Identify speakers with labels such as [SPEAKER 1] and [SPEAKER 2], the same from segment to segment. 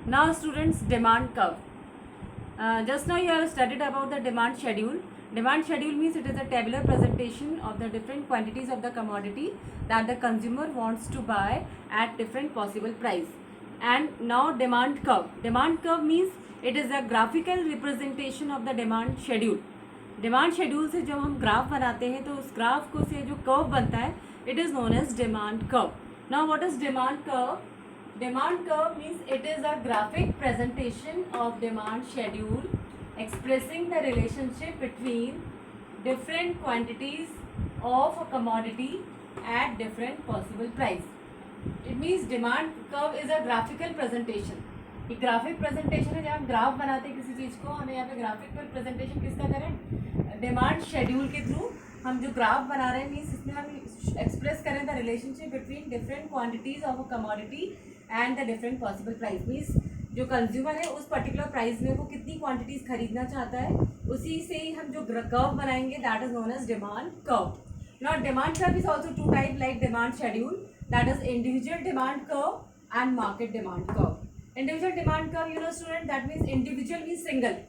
[SPEAKER 1] Now students, demand curve. Just now you have studied about the demand schedule. Demand schedule means it is a tabular presentation of the different quantities of the commodity that the consumer wants to buy at different possible price. And now demand curve. Demand curve means it is a graphical representation of the demand schedule. Demand schedule से जब हम graph बनाते हैं तो उस graph को से जो कर्व बनता है it is known as demand curve. Now what is demand curve? Demand curve means it is a graphic presentation of demand schedule expressing the relationship between different quantities of a commodity at different possible price. It means demand curve is a graphical presentation. ये graphic presentation है. जब हम graph बनाते हैं किसी चीज़ को, हमें यहाँ पे ग्राफिक प्रेजेंटेशन किसका करें? डिमांड शेड्यूल के थ्रू हम जो ग्राफ बना रहे हैं मीन्स इसमें हम एक्सप्रेस करें the relationship between different quantities of a commodity and the different possible price. Means जो कंज्यूमर है उस पर्टिकुलर प्राइस में वो कितनी क्वांटिटीज खरीदना चाहता है, उसी से ही हम जो कर्व बनाएंगे that is known as demand curve. Now demand curve is also two type like demand schedule, that is individual demand curve and market demand curve. Individual demand curve, you know student, that means individual means single.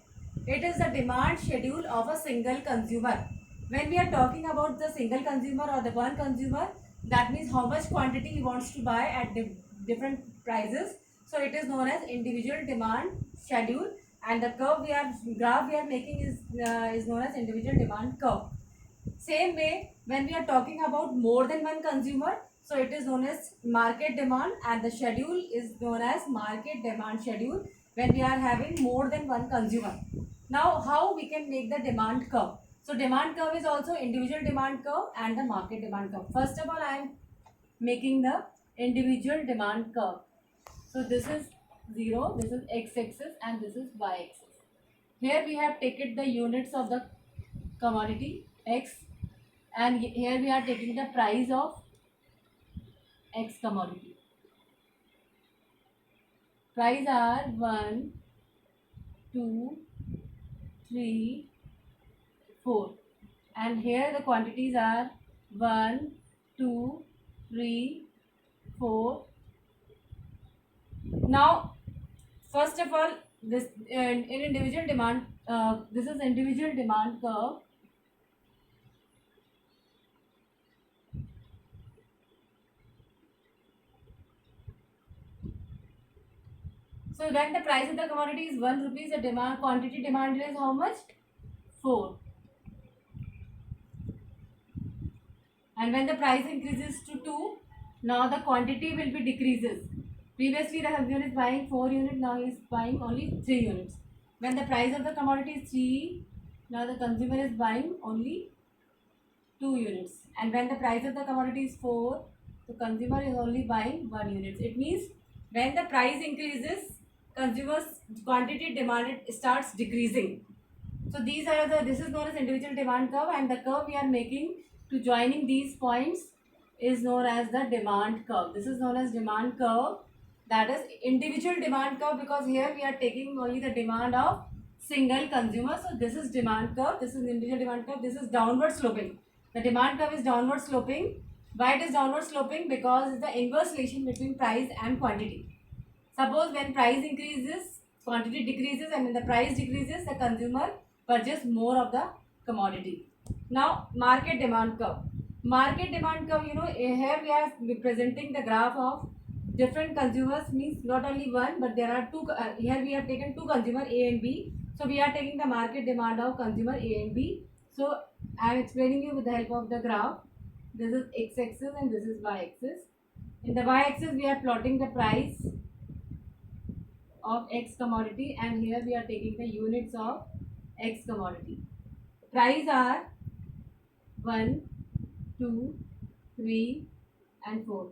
[SPEAKER 1] It is the demand schedule of a single consumer. When we are talking about the single consumer or the one consumer, that means how much quantity he wants to buy at different prices. So it is known as individual demand schedule, and the graph we are making is known as individual demand curve. Same way, when we are talking about more than one consumer, so it is known as market demand, and the schedule is known as market demand schedule when we are having more than one consumer. Now how we can make the demand curve? So demand curve is also individual demand curve and the market demand curve. First of all, I am making the individual demand curve. So this is 0, this is x-axis and this is y-axis. Here we have taken the units of the commodity x, and here we are taking the price of x commodity. Price are 1, 2, 3, 4, and here the quantities are 1, 2, 3, 4. Now first of all, this in individual demand, this is individual demand curve. So when the price of the commodity is 1 rupees, the demand quantity demanded is how much? 4. And when the price increases to 2, now the quantity will be decreases. Previously the consumer is buying 4 units, now he is buying only 3 units. When the price of the commodity is 3, now the consumer is buying only 2 units. And when the price of the commodity is 4, the consumer is only buying 1 unit. It means when the price increases, consumers quantity demanded starts decreasing. So this is known as individual demand curve, and the curve we are making to joining these points is known as the demand curve. This is known as demand curve, that is individual demand curve, because here we are taking only the demand of single consumer. So this is demand curve, this is individual demand curve, this is downward sloping. The demand curve is downward sloping. Why it is downward sloping? Because it's the inverse relation between price and quantity. Suppose when price increases, quantity decreases, and when the price decreases, the consumer purchase more of the commodity. Now market demand curve. Market demand curve, you know, here we are presenting the graph of different consumers, means not only one but there are two. Here we have taken two consumer A and B. So we are taking the market demand of consumer A and B. So I am explaining you with the help of the graph. This is x-axis and this is y-axis. In the y-axis we are plotting the price of x commodity, and here we are taking the units of x commodity. Price are 1, 2, 3 and 4,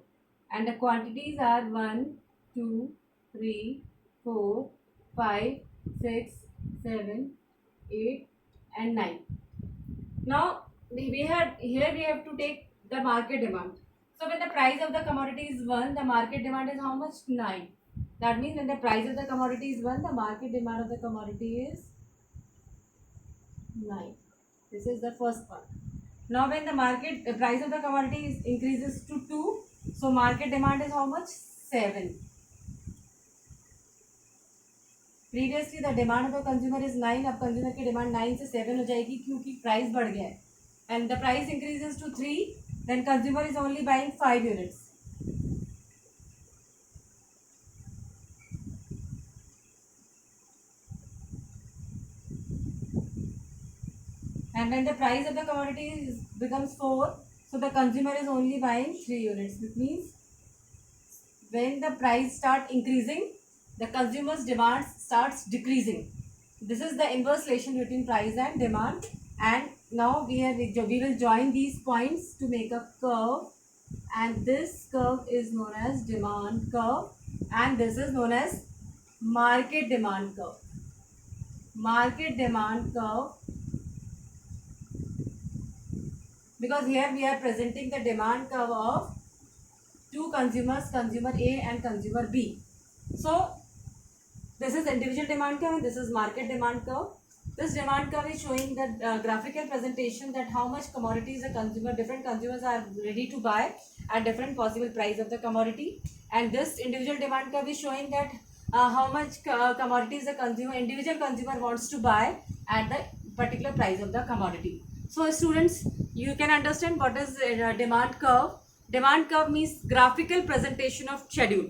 [SPEAKER 1] and the quantities are 1, 2, 3, 4, 5, 6, 7, 8 and 9. Now we have to take the market demand. So when the price of the commodity is 1, the market demand is how much? 9. That means when the price of the commodity is 1, the market demand of the commodity is 9. This is the first part. Now when the price of the commodity increases to 2, so market demand is how much? 7. Previously the demand of the consumer is 9, अब consumer की demand 9 से 7 हो जाएगी क्योंकि price बढ़ गया है. And the price increases to 3, then consumer is only buying 5 units. And when the price of the commodity becomes 4, so the consumer is only buying 3 units. Which means when the price start increasing, the consumer's demand starts decreasing. This is the inverse relation between price and demand. And now we will join these points to make a curve. And this curve is known as demand curve. And this is known as market demand curve. Market demand curve, because here we are presenting the demand curve of two consumers, consumer A and consumer B. So this is individual demand curve and this is market demand curve. This demand curve is showing the graphical presentation that how much commodities different consumers are ready to buy at different possible price of the commodity. And this individual demand curve is showing that how much commodities the individual consumer wants to buy at the particular price of the commodity. So students, you can understand what is demand curve. Demand curve means graphical presentation of schedule.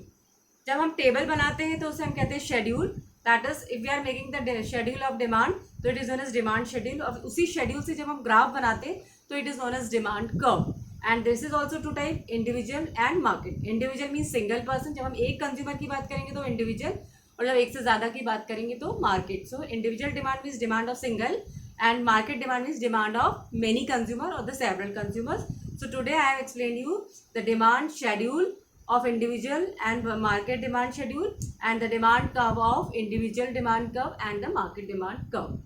[SPEAKER 1] जब हम table बनाते हैं तो उसे हम कहते हैं schedule. That is if we are making the schedule of demand तो it is known as demand schedule. और उसी शेड्यूल से जब हम ग्राफ बनाते हैं तो it is known as demand curve. And this is also two type, individual and market. Individual mean single person, जब हम एक कंज्यूमर की बात करेंगे तो इंडिविजुअल, और जब एक से ज़्यादा की बात करेंगे तो market. So individual demand means demand of single and market demand means demand of many consumer or the several consumers. So today I have explained you the demand schedule of individual and market demand schedule and the demand curve of individual demand curve and the market demand curve.